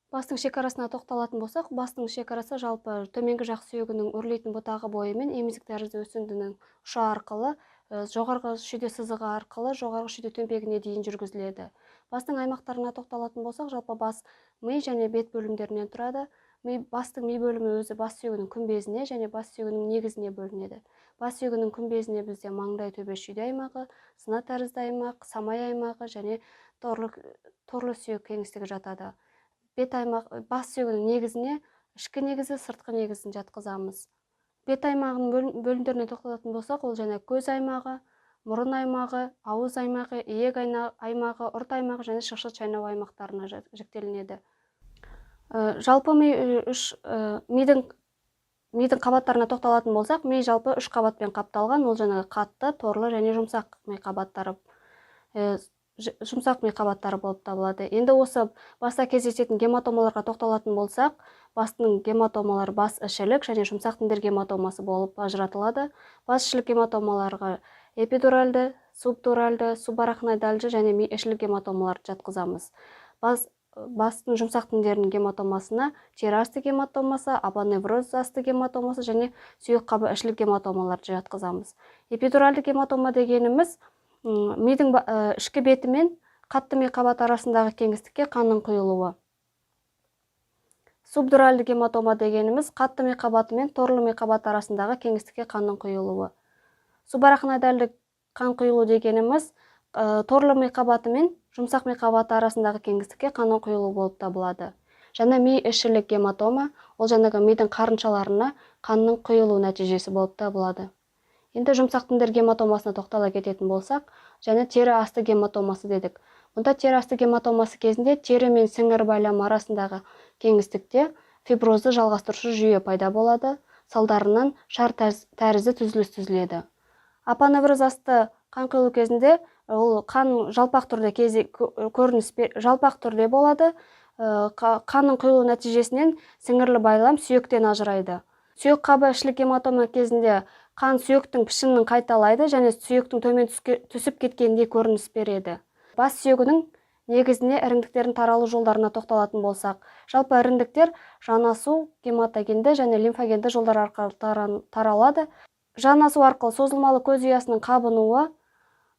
Бастың шекарасына тоқталатын болсақ, бастың шекарасы жалпы төменгі жақ сүйегінің өрлейтін бұтағы бойымен емізік тәрізді өсіндінің ұшы арқылы, жоғарғы шүйде сызығы арқылы жоғарғы шүйде төмпегіне дейін жүргізіледі. Бастың аймақтарына тоқталатын болсақ, жалпы бас ми және бет бөлімдерінен тұрады. Бастың ми бөлімі өзі бас сүйегінің күмбезіне және бас сүйегінің негізіне бөлінеді. Бас сүйегінің күмбезіне бізде маңдай төбе шүйде аймағы, сына тәрізді аймақ, самай аймағы және торлы сүйек кеңістігі жатады. Бас сүйегінің негізіне ішкі негізі, сыртқы негізін жатқызамыз. Бет аймағының бөлімдеріне тоқталатын болсақ, ол және көз аймағы, мұрын аймағы, ауыз аймағы, иек аймағы, ұрт аймағы және шықшыт шайнау аймақтарына жіктелінеді. Жалпы мидың қабаттарына тоқталатын болсақ, ми жалпы 3 қабатпен қапталған, ол жаңағы қатты, торлы және жұмсақ ми қабаттары. Жұмсақ ми қабаттары болып табылады. Енді осы баста кездесетін гематомаларға тоқталатын болсақ, бастың гематомалары бас ішілік және жұмсақ тіндер гематомасы болып ажыратылады. Бас ішілік гематомаларға эпидуральды, субдуральды, субарахноидальды және ми ішілік гематомаларды жатқызамыз. Бастың жұмсақ тіндерінің гематомасына тері асты гематомасы, апоневроз асты гематомасы және сүйек қабы ішілік гематомаларды жатқызамыз. Эпидуральды гематома дегеніміз мидың ішкі беті мен қатты ми қабат арасындағы кеңістікке қанның құйылуы. Субдуральды гематома дегеніміз қатты ми қабаты мен торлы ми қабат арасындағы кеңістікке қанның құйылуы. Субарахноидальды қан құйылу дегеніміз торлы ми қабаты мен жұмсақ ми қабаты арасындағы кеңістікке қанның құйылуы болып табылады. Және ми ішілік гематома, ол жаңағы мидың қарыншаларына қанның құйылу нәтижесі болып табылады. Енді жұмсақ тіндер гематомасына тоқтала кететін болсақ, және тері асты гематомасы дедік. Мұнда тері асты гематомасы кезінде тері мен сіңір байламы арасындағы кеңістікте фиброзды жалғастырушы жүйе пайда болады, салдарынан шар тәрізді түзіліс түзіледі. Апоневроз асты қан құйылу кезінде ол қан жалпақ түрде болады. Қанның құйылу нәтижесінен сіңірлі байлам сүйектен ажырайды. Сүйек қабы ішілік гематома кезінде қан сүйектің пішінін қайталайды және сүйектің төмен түсіп кеткенде көрініс береді. Бас сүйегінің негізіне іріңдіктердің таралу жолдарына тоқталатын болсақ, жалпы іріңдіктер жанасу, гематогенді және лимфогенді жолдар арқылы таралады. Жанасу арқылы созылмалы көз ұясының қабынуы,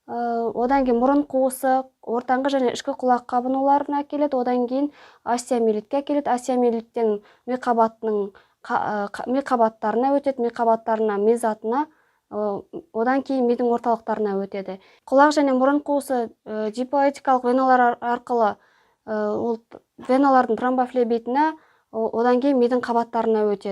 одан кейін мұрын қуысы, ортаңғы және ішкі құлақ қабынуларына әкеледі, одан кейін остеомиелитке әкеледі. Остеомиелиттен ми қабаттарына өтеді, ми қабаттарына мезатына, одан кейін мидың орталықтарына өтеді. Құлақ және мұрын қуысы дипоэтикалық веналар арқылы веналардың тромбофлебитіне, одан кейін мидың қабаттарына өтеді.